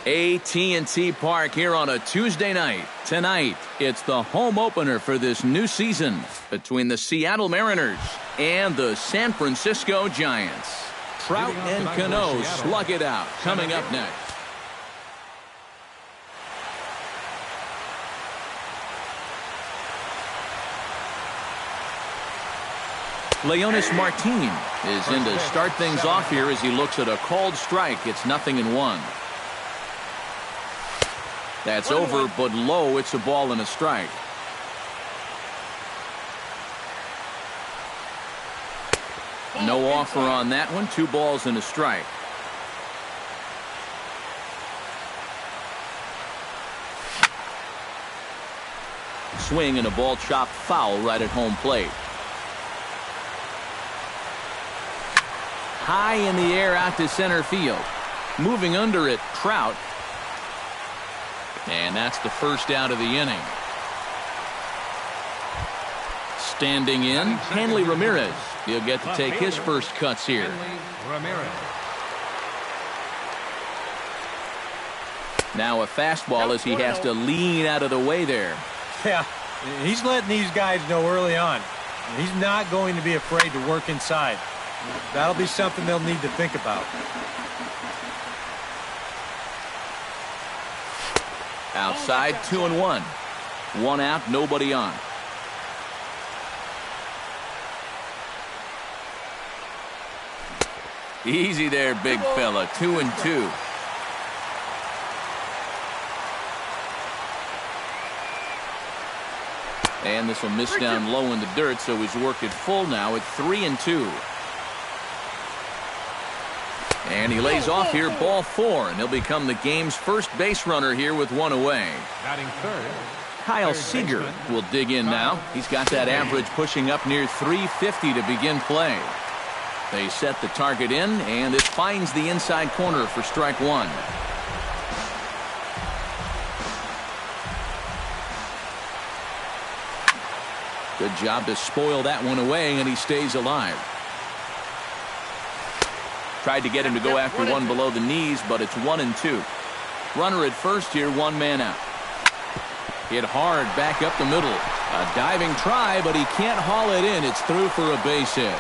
AT&T Park here on a Tuesday night. Tonight, it's the home opener for this new season between the Seattle Mariners and the San Francisco Giants. Trout and Cano slug it out. Coming up next. Leonis Martin is in to start things off here as he looks at a called strike. It's 0-1. That's over, but low. It's a ball and a strike. No offer on that one. 2 balls and a strike. Swing and a ball chopped foul right at home plate. High in the air out to center field. Moving under it, Trout. And that's the first out of the inning. Standing in, Hanley Ramirez. He'll get to take his first cuts here. Now a fastball as he has to lean out of the way there. Yeah, he's letting these guys know early on. He's not going to be afraid to work inside. That'll be something they'll need to think about. Outside, 2-1. 1 out, nobody on. Easy there, big fella. 2-2. And this will miss down low in the dirt, so he's worked it full now at 3-2. And he lays off here, ball 4, and he'll become the game's first base runner here with 1 away. Kyle Seager will dig in now. He's got that average pushing up near 350 to begin play. They set the target in, and it finds the inside corner for strike 1. Good job to spoil that one away, and he stays alive. Tried to get him to go after one below the knees, but it's 1-2. Runner at first here, 1 man out. Hit hard back up the middle. A diving try, but he can't haul it in. It's through for a base hit.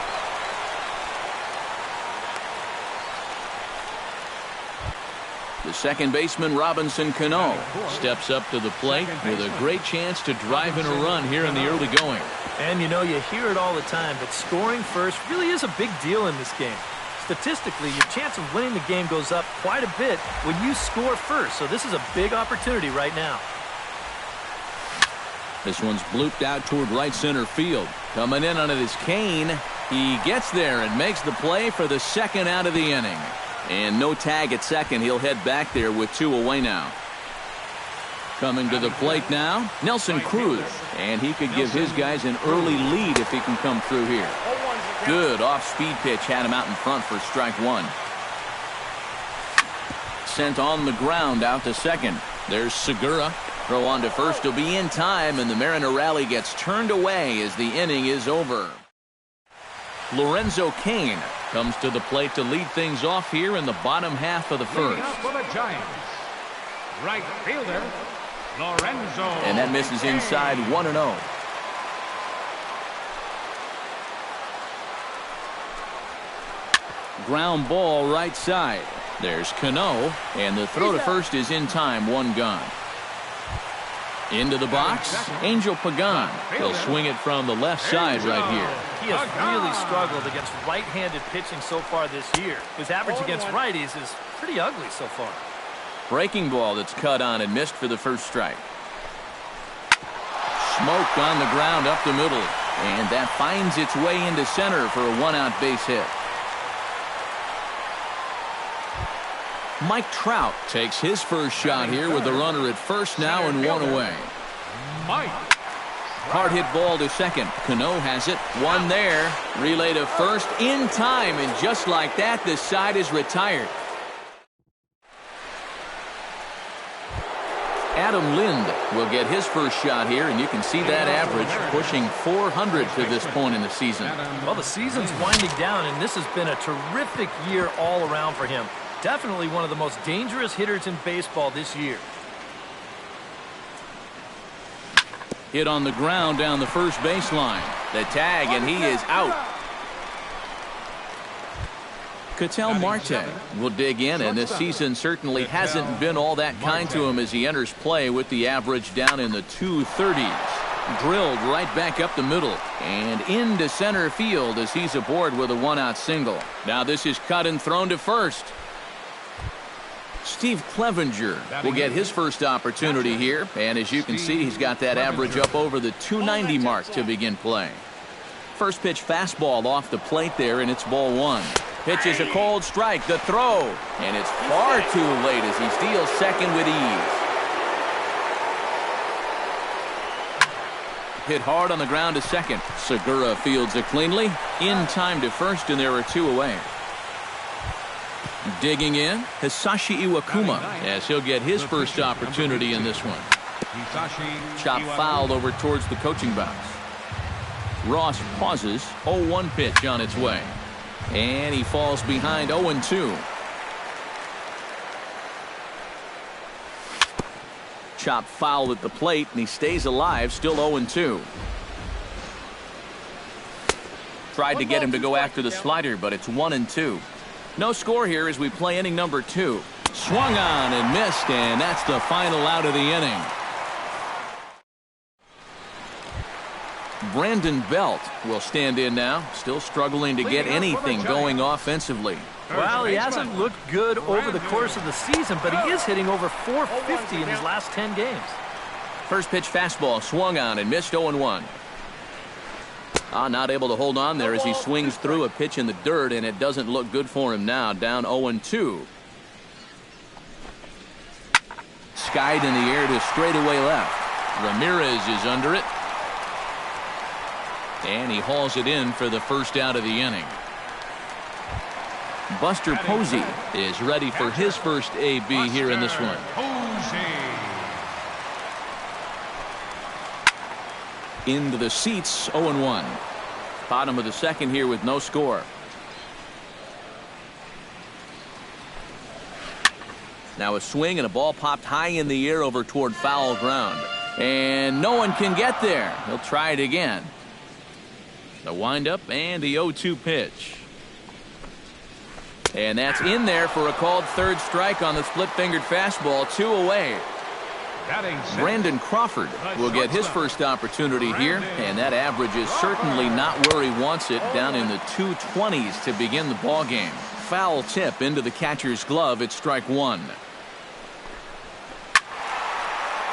The second baseman, Robinson Cano, steps up to the plate with a great chance to drive in a run here in the early going. And you know, you hear it all the time, but scoring first really is a big deal in this game. Statistically, your chance of winning the game goes up quite a bit when you score first, so this is a big opportunity right now. This one's blooped out toward right center field. Coming in on it is Kane. He gets there and makes the play for the second out of the inning. And no tag at second. He'll head back there with 2 away now. Coming to the plate now, Nelson Cruz. And he could give his guys an early lead if he can come through here. Good off-speed pitch had him out in front for strike 1. Sent on the ground out to second. There's Segura. Throw on to first will be in time, and the Mariner rally gets turned away as the inning is over. Lorenzo Cain comes to the plate to lead things off here in the bottom half of the first. For the Giants, right fielder, Lorenzo. And that misses inside, 1-0. Ground ball right side. There's Cano, and the throw to first is in time, 1 gone. Into the box, Angel Pagan. He'll swing it from the left side right here. He has really struggled against right-handed pitching so far this year. His average against righties is pretty ugly so far. Breaking ball that's cut on and missed for the first strike. Smoke on the ground up the middle, and that finds its way into center for a 1-out base hit. Mike Trout takes his first shot here with the runner at first now and 1 away. Hard hit ball to second. Cano has it. 1 there. Relay to first in time, and just like that, the side is retired. Adam Lind will get his first shot here, and you can see that average pushing 400 to this point in the season. Well, the season's winding down, and this has been a terrific year all around for him. Definitely one of the most dangerous hitters in baseball this year. Hit on the ground down the first baseline. The tag, and he is out. Ketel Marte will dig in, and this season certainly hasn't been all that kind to him as he enters play with the average down in the 230s. Drilled right back up the middle and into center field as he's aboard with a one-out single. Now this is cut and thrown to first. Steve Clevenger will get his first opportunity here, and as you can see, he's got that average up over the 290 mark to begin play. First pitch fastball off the plate there, and it's ball one. Pitch is a cold strike. The throw, and it's far too late as he steals second with ease. Hit hard on the ground to second. Segura fields it cleanly. In time to first, and there are two away. Digging in, Hisashi Iwakuma, as he'll get his first opportunity in this one. Chop foul over towards the coaching box. Ross pauses. 0-1 pitch on its way. And he falls behind 0-2. Chop foul at the plate, and he stays alive, still 0-2. Tried to get him to go after the slider, but it's 1-2. No score here as we play inning number 2. Swung on and missed, and that's the final out of the inning. Brandon Belt will stand in now, still struggling to get anything going offensively. Well, he hasn't looked good over the course of the season, but he is hitting over .450 in his last 10 games. First pitch fastball swung on and missed 0-1. Not able to hold on there as he swings through a pitch in the dirt, and it doesn't look good for him now, down 0-2. Skied in the air to straightaway left. Ramirez is under it. And he hauls it in for the first out of the inning. Buster Posey is ready for his first AB here in this one. Into the seats, 0-1. Bottom of the second here with no score. Now a swing and a ball popped high in the air over toward foul ground. And no one can get there. He'll try it again. The windup and the 0-2 pitch. And that's in there for a called third strike on the split-fingered fastball. 2 away. Brandon Crawford will get his first opportunity here, and that average is certainly not where he wants it, down in the 220s to begin the ball game. Foul tip into the catcher's glove. It's strike one.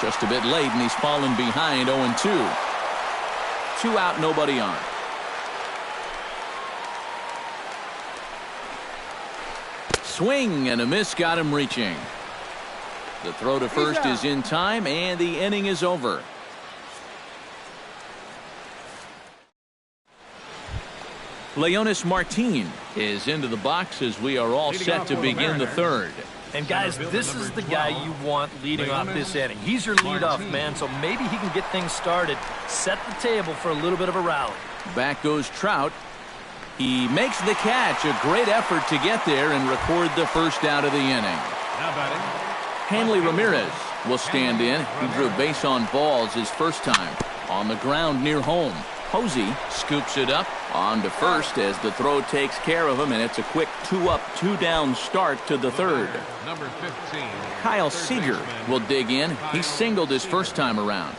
Just a bit late, and he's fallen behind 0-2. 2 out, nobody on. Swing and a miss got him reaching. The throw to first is in time, and the inning is over. Leonis Martin is into the box as we are all set to begin the third. And guys, this is the guy you want leading off this inning. He's your leadoff man, so maybe he can get things started, set the table for a little bit of a rally. Back goes Trout. He makes the catch. A great effort to get there and record the first out of the inning. Hanley Ramirez will stand in. He drew base on balls his first time. On the ground near home. Posey scoops it up on to first as the throw takes care of him, and it's a quick 2-up, 2-down start to the third. Number 15. Kyle Seager will dig in. He singled his first time around.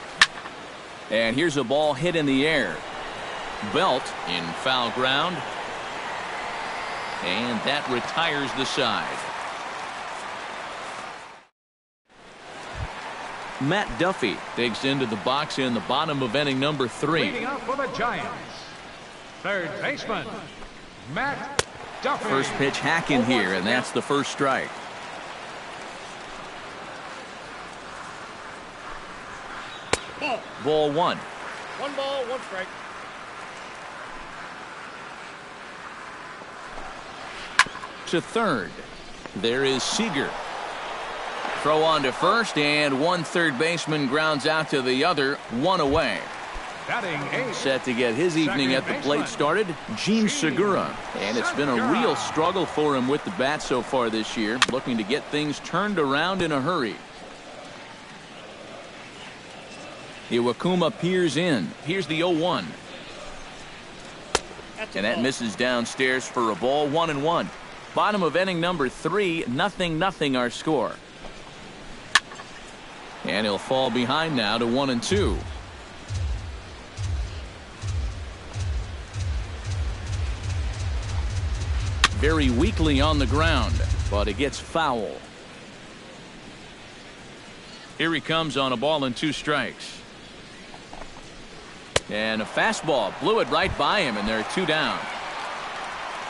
And here's a ball hit in the air. Belt in foul ground, and that retires the side. Matt Duffy digs into the box in the bottom of inning number 3. Leading up for the Giants, third baseman, Matt Duffy. First pitch hack in here, and that's the first strike. Ball one. 1 ball, 1 strike. To third. There is Seager. Throw on to first, and one third baseman grounds out to the other, 1 away. Batting eighth. Set to get his evening at the plate started, Gene Segura. And it's been a real struggle for him with the bat so far this year, looking to get things turned around in a hurry. Iwakuma peers in. Here's the 0-1. And that misses downstairs for a ball, 1-1. Bottom of inning number 3, 0-0 our score. And he'll fall behind now to 1-2. Very weakly on the ground, but it gets foul. Here he comes on a ball and 2 strikes. And a fastball blew it right by him, and there are 2 down.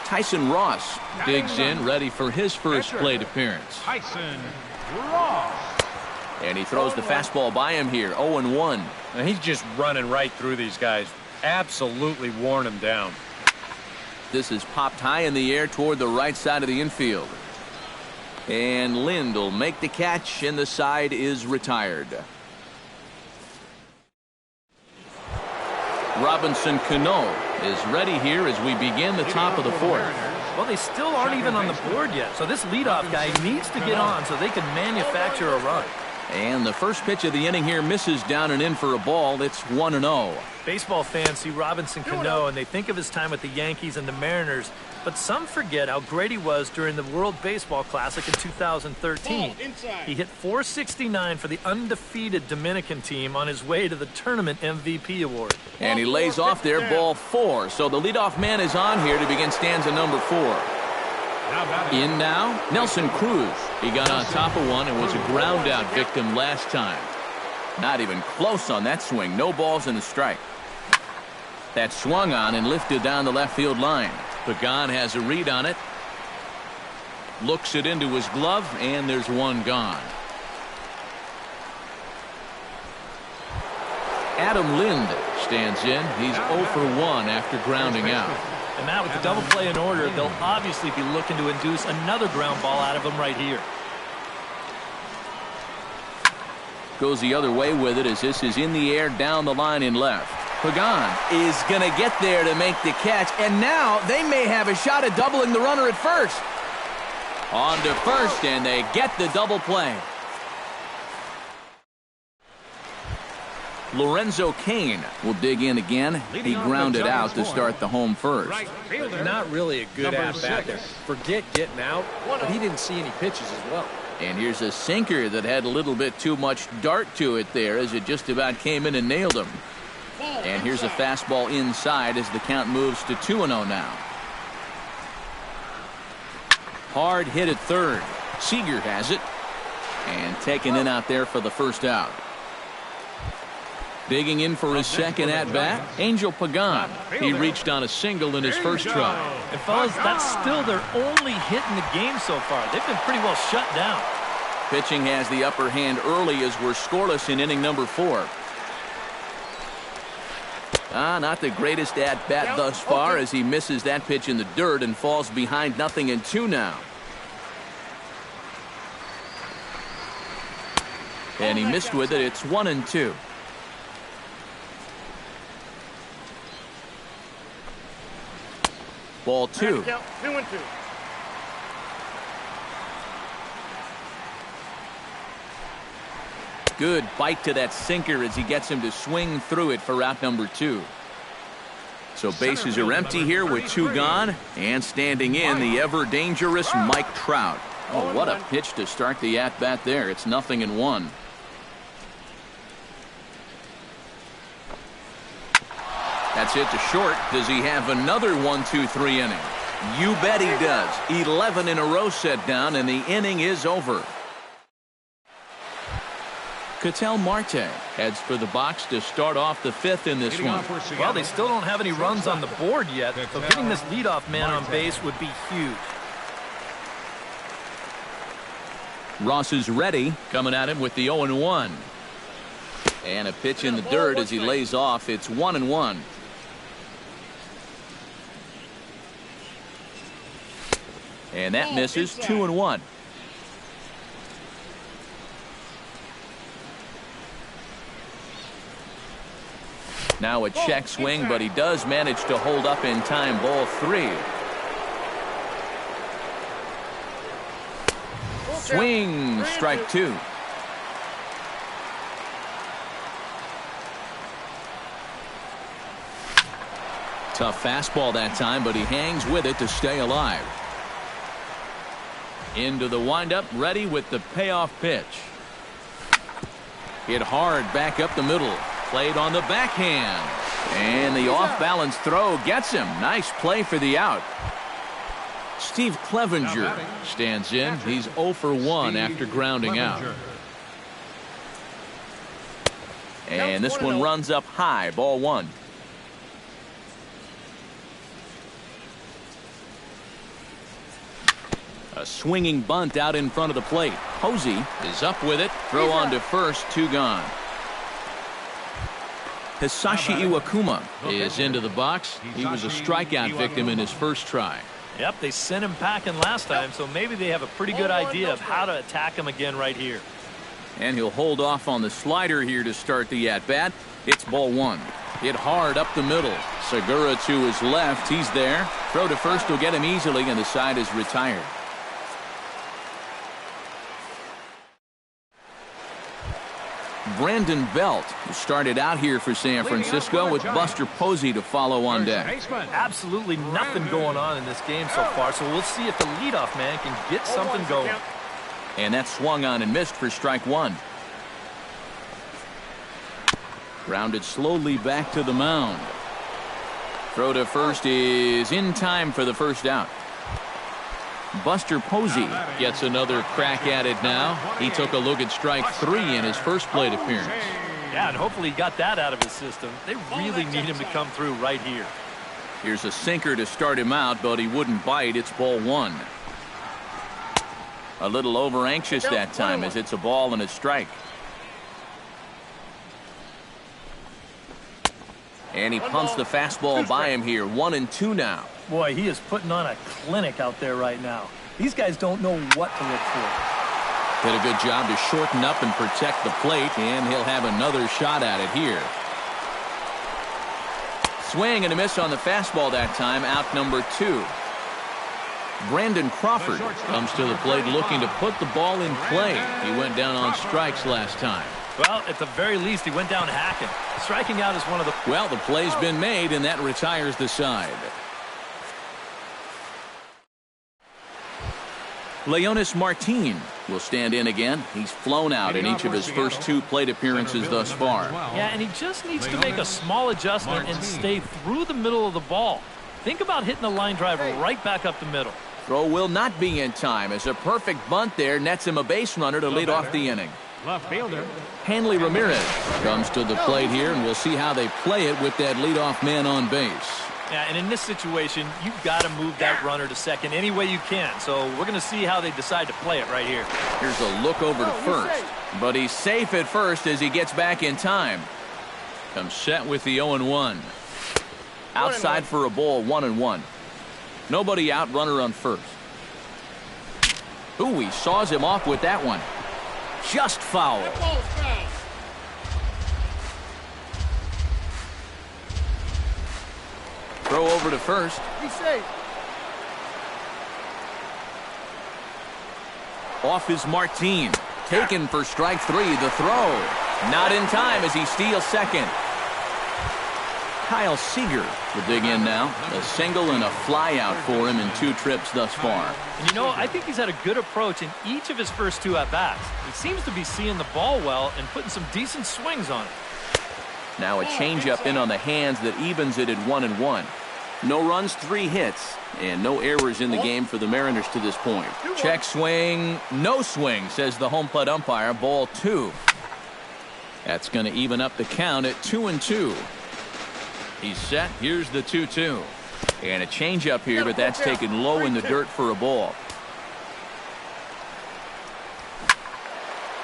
Tyson Ross digs in, ready for his first plate appearance. Tyson Ross. And he throws the fastball by him here, 0-1. And he's just running right through these guys. Absolutely worn them down. This is popped high in the air toward the right side of the infield. And Lind will make the catch, and the side is retired. Robinson Cano is ready here as we begin the top of the 4th. Well, they still aren't even on the board yet, so this leadoff guy needs to get on so they can manufacture a run. And the first pitch of the inning here misses down and in for a ball. It's 1-0. Baseball fans see Robinson Cano and they think of his time with the Yankees and the Mariners, but some forget how great he was during the World Baseball Classic in 2013. He hit .469 for the undefeated Dominican team on his way to the tournament MVP award. And he lays off there, ball 4. So the leadoff man is on here to begin stanza number 4. In now, Nelson Cruz. He got on top of one and was a ground out victim last time. Not even close on that swing. No balls and a strike. That swung on and lifted down the left field line. Pagan has a read on it. Looks it into his glove, and there's 1 gone. Adam Lind stands in. He's 0 for 1 after grounding out. And now with the double play in order, they'll obviously be looking to induce another ground ball out of him right here. Goes the other way with it as this is in the air down the line in left. Pagan is going to get there to make the catch, and now they may have a shot at doubling the runner at first. On to first, and they get the double play. Lorenzo Cain will dig in again. He grounded out to start the home first. Not really a good at-bat there. Forget getting out, but he didn't see any pitches as well. And here's a sinker that had a little bit too much dart to it there as it just about came in and nailed him. And here's a fastball inside as the count moves to 2-0 now. Hard hit at third. Seager has it. And taken in out there for the first out. Digging in for his second at-bat, Angel Pagan. He reached on a single in his first try. And fellas, that's still their only hit in the game so far. They've been pretty well shut down. Pitching has the upper hand early as we're scoreless in inning number 4. Not the greatest at-bat thus far as he misses that pitch in the dirt and falls behind 0-2 now. And he missed with it. It's 1-2. Ball 2. 2-2. Good bite to that sinker as he gets him to swing through it for out number 2. So bases are empty here with 2 gone, and standing in the ever dangerous Mike Trout. Oh, what a pitch to start the at-bat there. It's 0-1. That's hit to short. Does he have another 1-2-3 inning? You bet he does. 11 in a row set down, and the inning is over. Ketel Marte heads for the box to start off the 5th in this one. Well, they still don't have any runs on the board yet, so getting this leadoff man on base would be huge. Ross is ready, coming at him with the 0-1. And a pitch in the dirt as he lays off. It's 1-1. And that misses. 2-1. Now a check swing, but he does manage to hold up in time. Ball 3. Swing, strike 2. Tough fastball that time, but he hangs with it to stay alive. Into the windup, ready with the payoff pitch. Hit hard back up the middle. Played on the backhand. And the off-balance throw gets him. Nice play for the out. Steve Clevenger stands in. He's 0 for 1 after grounding out. And this one runs up high. Ball 1. A swinging bunt out in front of the plate. Posey is up with it. Throw on to first. 2 gone. Hisashi Iwakuma is into the box. He was a strikeout victim in his first try. Yep, they sent him packing last time, so maybe they have a pretty good idea of how to attack him again right here. And he'll hold off on the slider here to start the at-bat. It's ball 1. Hit hard up the middle. Segura to his left. He's there. Throw to first will get him easily, and the side is retired. Brandon Belt, who started out here for San Francisco, with Buster Posey to follow on deck. Absolutely nothing going on in this game so far, so we'll see if the leadoff man can get something going. And that swung on and missed for strike 1. Grounded slowly back to the mound. Throw to first is in time for the first out. Buster Posey gets another crack at it now. He took a look at strike 3 in his first plate appearance. Yeah, and hopefully he got that out of his system. They really need him to come through right here. Here's a sinker to start him out, but he wouldn't bite. It's ball 1. A little over anxious that time as it's a ball and a strike. And he punts the fastball by him here. 1-2 now. Boy, he is putting on a clinic out there right now. These guys don't know what to look for. Did a good job to shorten up and protect the plate, and he'll have another shot at it here. Swing and a miss on the fastball that time. Out number 2. Brandon Crawford comes to the plate looking to put the ball in play. He went down on strikes last time. Well, at the very least, he went down hacking. Striking out is one of the... Well, the play's been made, and that retires the side. Leonis Martin will stand in again. He's flown out in each of his first 2 plate appearances thus far. Yeah, and he just needs to make a small adjustment and stay through the middle of the ball. Think about hitting a line drive right back up the middle. Throw will not be in time as a perfect bunt there nets him a base runner to lead off the inning. Left fielder. Hanley Ramirez comes to the plate here, and we'll see how they play it with that leadoff man on base. Yeah, and in this situation, you've got to move that runner to second any way you can. So we're going to see how they decide to play it right here. Here's a look over to first, but he's safe at first as he gets back in time. Comes set with the 0-1. Outside for a ball, 1-1. Nobody out, runner on first. Ooh, he saws him off with that one. Just foul. Throw over to first. Be safe. Off is Martin. Taken for strike 3. The throw. Not in time as he steals second. Kyle Seager will dig in now. A single and a fly out for him in 2 trips thus far. And you know, I think he's had a good approach in each of his first 2 at-bats. He seems to be seeing the ball well and putting some decent swings on it. Now a changeup in on the hands that evens it at 1-1. No runs, 3 hits, and no errors in the game for the Mariners to this point. Check swing, no swing, says the home plate umpire. Ball 2. That's going to even up the count at 2-2. He's set. Here's the 2-2. And a changeup here, but that's taken low in the dirt for a ball.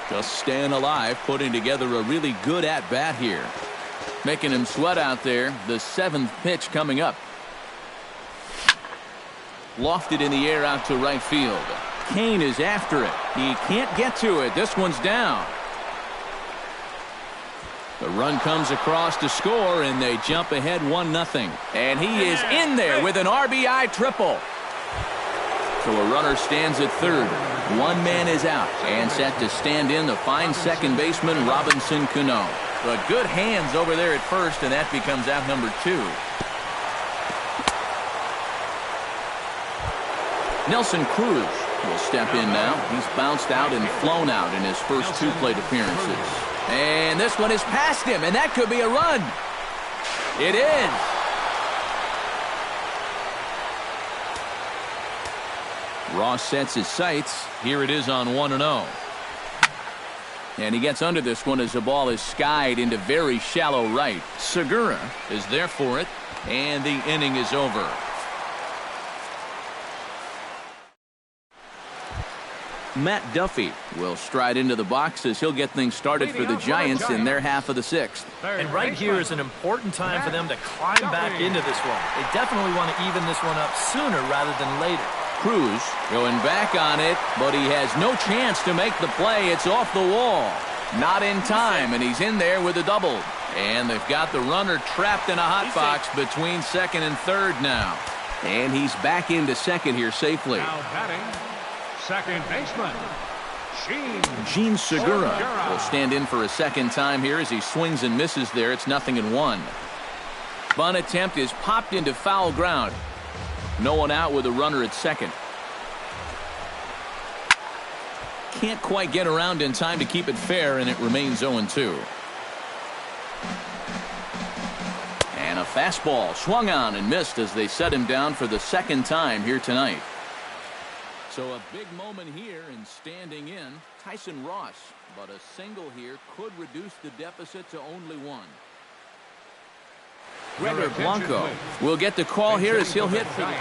Just staying alive, putting together a really good at-bat here. Making him sweat out there. The 7th pitch coming up. Lofted in the air out to right field. Kane is after it. He can't get to it. This one's down. The run comes across to score, and they jump ahead 1-0. And he is in there with an RBI triple. So a runner stands at third. One man is out and set to stand in the fine second baseman Robinson Cano. But good hands over there at first, and that becomes out number 2. Nelson Cruz will step in now. He's bounced out and flown out in his first 2 plate appearances. And this one is past him, and that could be a run. It is. Ross sets his sights. Here it is on 1-0. And he gets under this one as the ball is skied into very shallow right. Segura is there for it, and the inning is over. Matt Duffy will stride into the box as he'll get things started for the Giants in their half of the 6th. And right here is an important time for them to climb back into this one. They definitely want to even this one up sooner rather than later. Cruz going back on it, but he has no chance to make the play. It's off the wall. Not in time, and he's in there with a double. And they've got the runner trapped in a hot box between second and third now. And he's back into second here safely. Now batting, second baseman, Gene Segura will stand in for a second time here as he swings and misses there. It's 0-1. Bunt attempt is popped into foul ground. No one out with a runner at second. Can't quite get around in time to keep it fair, and it remains 0-2. And a fastball swung on and missed as they set him down for the second time here tonight. So a big moment here in standing in Tyson Ross, but a single here could reduce the deficit to only 1. Gregor Blanco will get the call here as he'll hit for the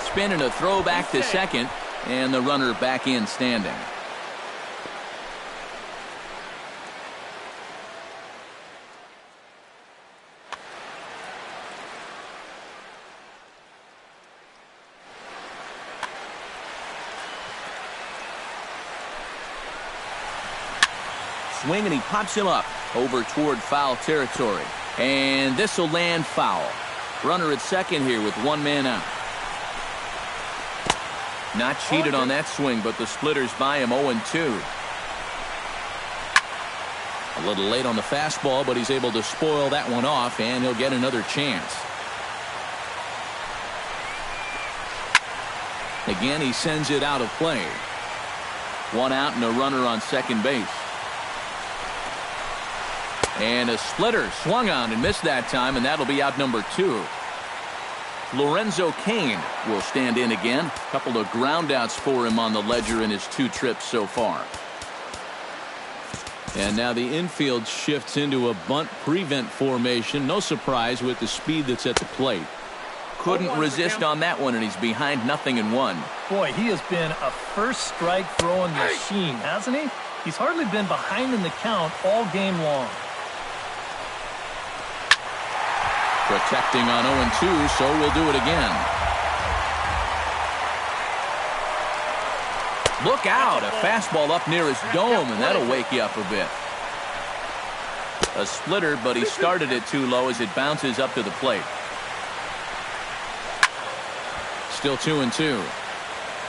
spin and a throw back to second, and the runner back in standing. Swing, and he pops him up over toward foul territory. And this will land foul. Runner at second here with 1 man out. Not cheated on that swing, but the splitters by him 0-2. A little late on the fastball, but he's able to spoil that one off, and he'll get another chance. Again, he sends it out of play. 1 out and a runner on second base. And a splitter swung on and missed that time, and that'll be out number 2. Lorenzo Cain will stand in again. A couple of groundouts for him on the ledger in his 2 trips so far. And now the infield shifts into a bunt prevent formation. No surprise with the speed that's at the plate. Couldn't resist on that one, and he's behind 0-1. Boy, he has been a first strike throwing machine, hasn't he? He's hardly been behind in the count all game long. Protecting on 0-2, so we'll do it again. Look out, a fastball up near his dome, and that'll wake you up a bit. A splitter, but he started it too low as it bounces up to the plate. Still 2-2.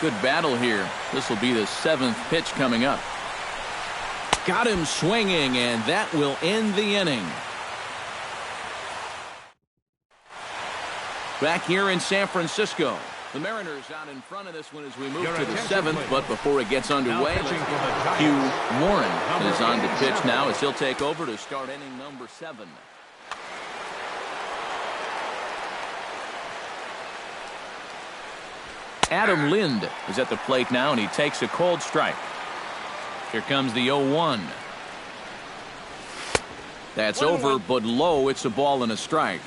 Good battle here. This will be the 7th pitch coming up. Got him swinging, and that will end the inning. Back here in San Francisco, the Mariners out in front of this one as we move to the 7th, but before it gets underway, Hugh Warren is on to pitch now as he'll take over to start inning number 7. Adam Lind is at the plate now, and he takes a cold strike. Here comes the 0-1. That's over, but low. It's a ball and a strike.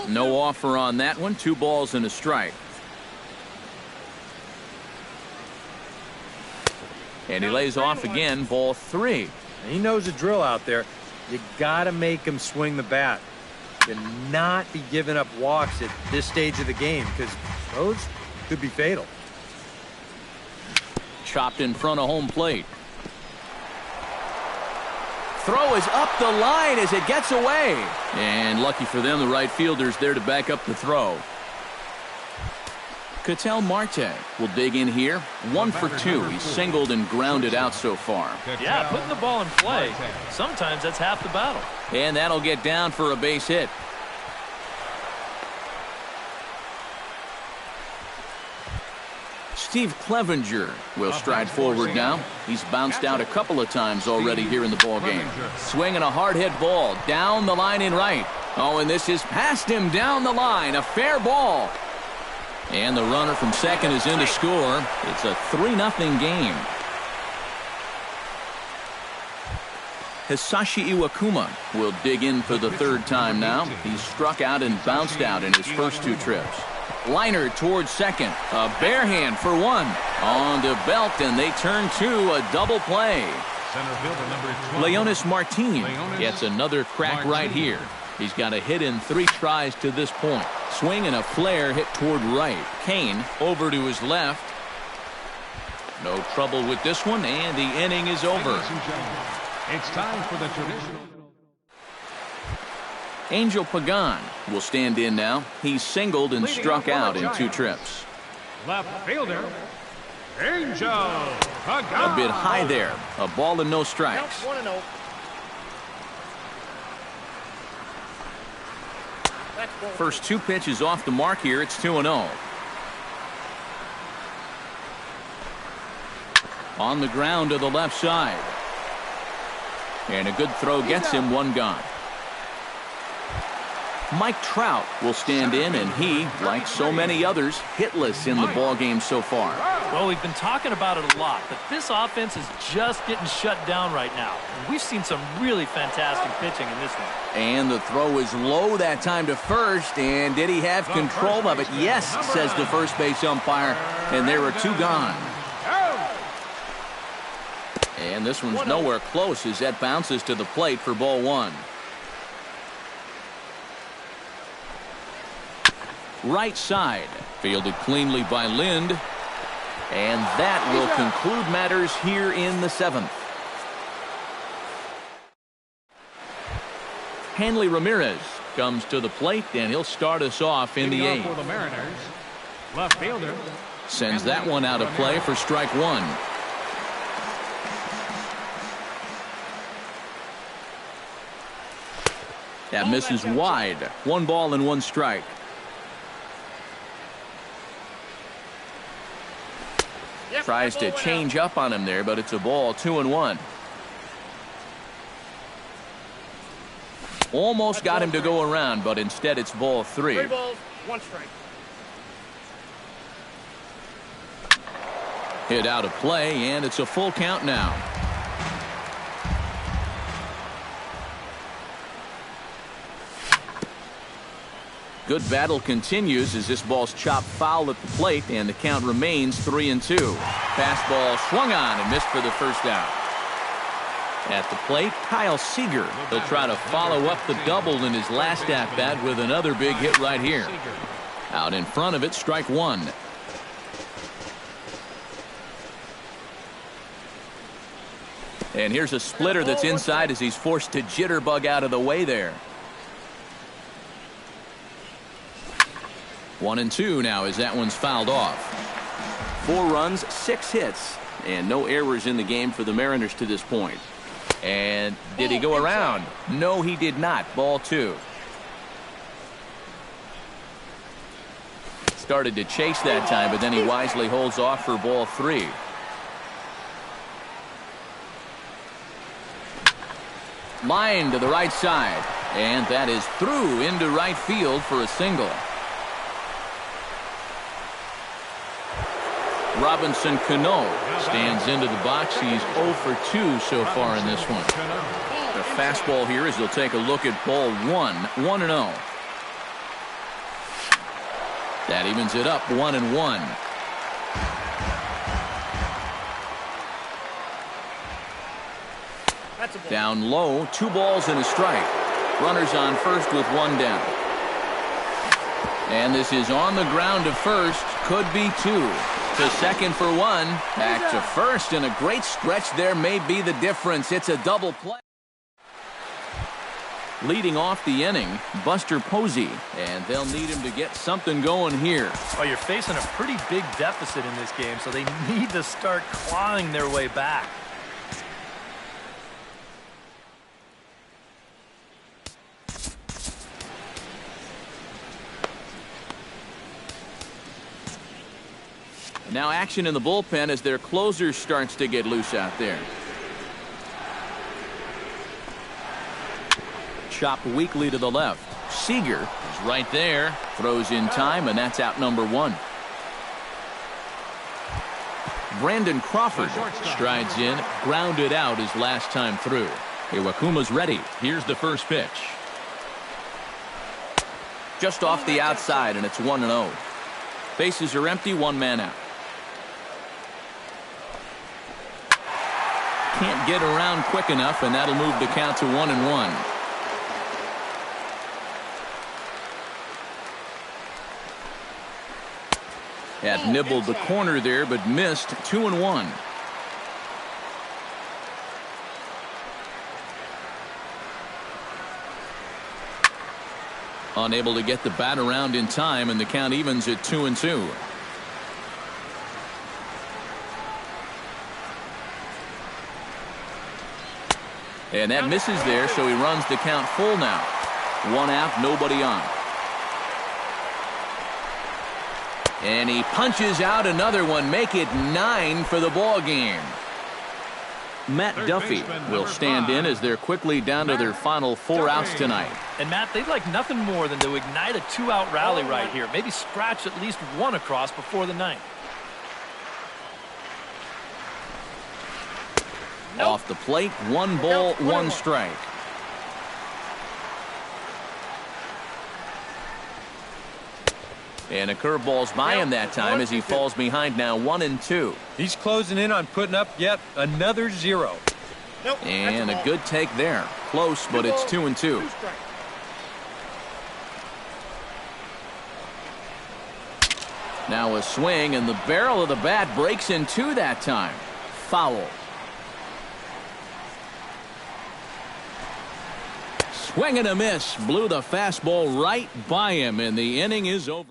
No offer on that one. 2 balls and a strike. And he lays off again, ball 3. He knows the drill out there. You got to make him swing the bat. And not be giving up walks at this stage of the game, because Those could be fatal. Chopped in front of home plate. Throw is up the line as it gets away. And lucky for them, the right fielder's there to back up the throw. Ketel Marte will dig in here. 1 for 2. He's singled and grounded out so far. Yeah, putting the ball in play, sometimes that's half the battle. And that'll get down for a base hit. Steve Clevenger will stride forward now. He's bounced out a couple of times already here in the ballgame. Swinging a hard hit ball down the line in right. Oh, and this is past him down the line. A fair ball. And the runner from second is in to score. It's a 3-0 game. Hisashi Iwakuma will dig in for the third time now. He's struck out and bounced out in his first 2 trips. Liner towards second. A bare hand for 1. On to Belt, and they turn to a double play. Leonis Martin gets another crack right here. He's got a hit in 3 tries to this point. Swing and a flare hit toward right. Kane over to his left. No trouble with this one, and the inning is over. It's time for the traditional. Angel Pagan will stand in now. He's singled and struck out in 2 trips. Left fielder, Angel Pagan. A bit high there. A ball and no strikes. 1-0. First 2 pitches off the mark here. It's 2-0. On the ground to the left side. And a good throw gets him 1 gone. Mike Trout will stand in, and he, like so many others, hitless in the ballgame so far. Well, we've been talking about it a lot, but this offense is just getting shut down right now. We've seen some really fantastic pitching in this one. And the throw is low that time to first, and did he have control of it? Yes, says the first base umpire, and there are 2 gone. And this one's nowhere close as that bounces to the plate for ball 1. Right side, fielded cleanly by Lind, and that will conclude matters here in the 7th. Hanley Ramirez comes to the plate, and he'll start us off in the 8th. For the Mariners, left fielder sends that one out of play for strike 1. That misses wide. 1 ball and 1 strike. Tries to change up on him there, but it's a ball. 2-1. Almost got him to go around, but instead it's ball 3. 3 balls, 1 strike. Hit out of play, and it's a full count now. Good battle continues as this ball's chopped foul at the plate, and the count remains 3-2. Fastball swung on and missed for the first out. At the plate, Kyle Seager. He'll try to follow up the double in his last at-bat with another big hit right here. Out in front of it, strike 1. And here's a splitter that's inside as he's forced to jitterbug out of the way there. 1-2 now as that one's fouled off. 4 runs, 6 hits, and no errors in the game for the Mariners to this point. And did he go around? No, he did not. Ball 2. Started to chase that time, but then he wisely holds off for ball 3. Line to the right side, and that is through into right field for a single. Robinson Cano stands into the box. He's 0 for 2 so far in this one. The fastball here as they'll take a look at ball 1. 1-0. That evens it up 1-1. Down low, 2 balls and a strike. Runners on first with 1 down. And this is on the ground to first. Could be two. To second for one. Back to first, and a great stretch there may be the difference. It's a double play. Leading off the inning, Buster Posey, and they'll need him to get something going here. Oh, you're facing a pretty big deficit in this game, so they need to start clawing their way back. Now action in the bullpen as their closer starts to get loose out there. Chopped weakly to the left. Seager is right there. Throws in time, and that's out number one. Brandon Crawford strides in, grounded out his last time through. Iwakuma's ready. Here's the first pitch. Just off the outside, and it's 1-0. Bases are empty, one man out. Can't get around quick enough, and that'll move the count to 1-1. Had nibbled the corner there, but missed. 2-1. Unable to get the bat around in time, and the count evens at 2-2. And that misses there, so he runs the count full now. One out, nobody on. And he punches out another one, make it 9 for the ball game. Matt Duffy will stand in as they're quickly down to their final 4 outs tonight. And Matt, they'd like nothing more than to ignite a 2-out rally right here. Maybe scratch at least one across before the ninth. Off the plate, 1 ball, 1 strike. And a curveball's by him that time as he falls behind now 1-2. He's closing in on putting up yet another 0. And a good take there. Close, but it's 2-2. Now a swing, and the barrel of the bat breaks in two that time. Foul. Swing and a miss. Blew the fastball right by him, and the inning is over.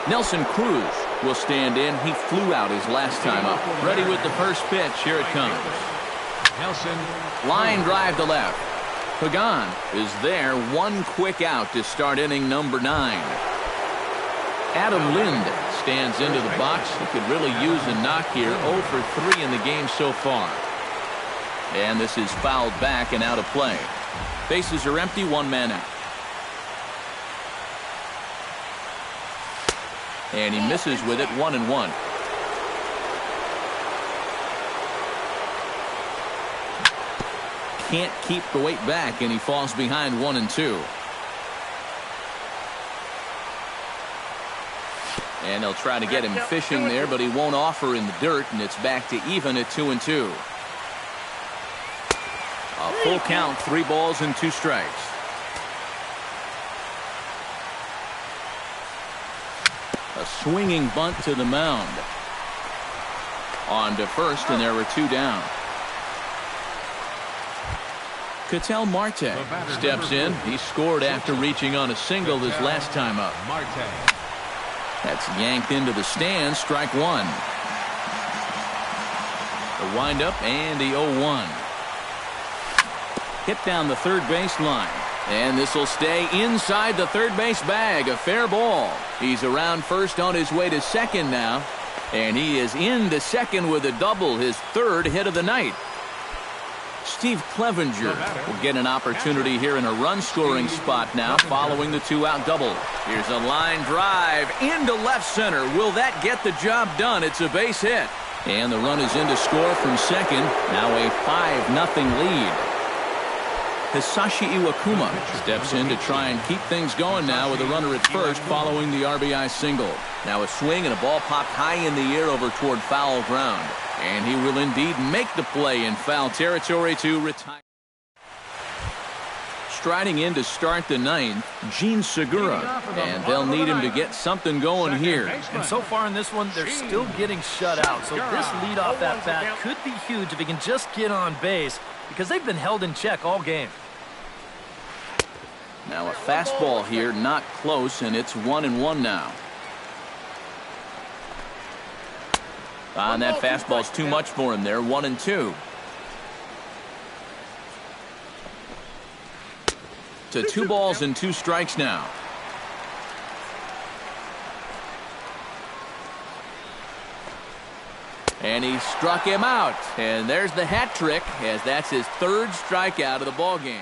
Nelson Cruz will stand in. He flew out his last time up. Ready with the first pitch. Here it comes. Nelson. Line drive to left. Pagan is there. One quick out to start inning number 9. Adam Lind stands into the box. He could really use a knock here. 0 for 3 in the game so far. And this is fouled back and out of play. Bases are empty, one man out. And he misses with it, 1-1. Can't keep the weight back, and he falls behind 1-2. And they'll try to get him fishing there, but he won't offer in the dirt, and it's back to even at 2-2. A full count, 3 balls and 2 strikes. A swinging bunt to the mound. On to first, and there were 2 down. Ketel Marte steps in. He scored after reaching on a single his last time up. That's yanked into the stands. Strike 1. The windup and the 0-1. Hit down the third base line. And this will stay inside the third base bag. A fair ball. He's around first on his way to second now. And he is into second with a double, his 3rd hit of the night. Steve Clevenger will get an opportunity here in a run-scoring spot now following the 2-out double. Here's a line drive into left center. Will that get the job done? It's a base hit. And the run is in to score from second. Now a 5-0 lead. Hisashi Iwakuma steps in to try and keep things going now with a runner at first following the RBI single. Now a swing and a ball popped high in the air over toward foul ground. And he will indeed make the play in foul territory to retire. striding in to start the ninth, Gene Segura, and they'll need him to get something going here. And so far in this one, they're still getting shut out. So this leadoff at bat could be huge if he can just get on base, because they've been held in check all game. Now a fastball here, not close, and it's 1-1 now. And that fastball's too much for him there, 1-2. To 2 balls and 2 strikes now. And he struck him out. And there's the hat trick, as that's his 3rd strikeout of the ballgame.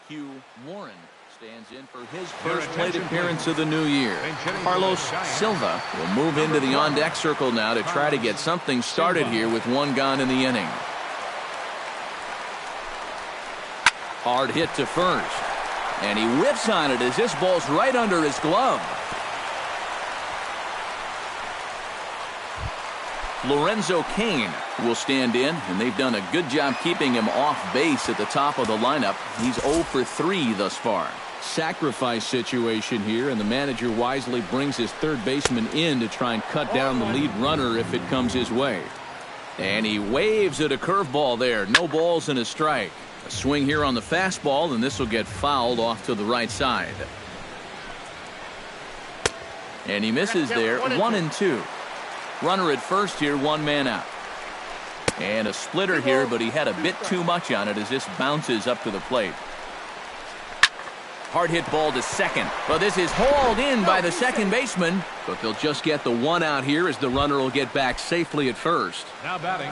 Hugh Warren stands in for his first plate appearance of the new year. Carlos Silva will move into the on-deck circle now to try to get something started here with 1 gone in the inning. Hard hit to first. And he whips on it as this ball's right under his glove. Lorenzo Cain will stand in, and they've done a good job keeping him off base at the top of the lineup. He's 0 for 3 thus far. Sacrifice situation here, and the manager wisely brings his 3rd baseman in to try and cut down the lead runner if it comes his way. And he waves at a curveball there. No balls and a strike. A swing here on the fastball, and this will get fouled off to the right side. And he misses there, 1-2. Runner at first here, 1 man out. And a splitter here, but he had a bit too much on it as this bounces up to the plate. Hard hit ball to second. Well, this is hauled in by the second baseman, but they'll just get the 1 out here as the runner will get back safely at first. Now batting,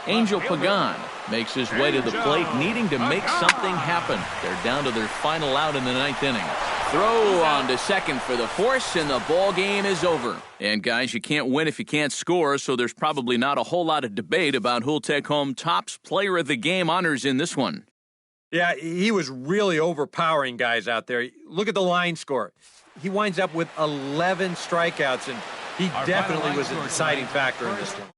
Angel Pagan makes his way to the plate, needing to make something happen. They're down to their final out in the 9th inning. Throw on to second for the force, and the ball game is over. And guys, you can't win if you can't score, so there's probably not a whole lot of debate about who'll take home Topps Player of the Game honors in this one. Yeah, he was really overpowering guys out there. Look at the line score. He winds up with 11 strikeouts, and he definitely was a deciding factor in this one.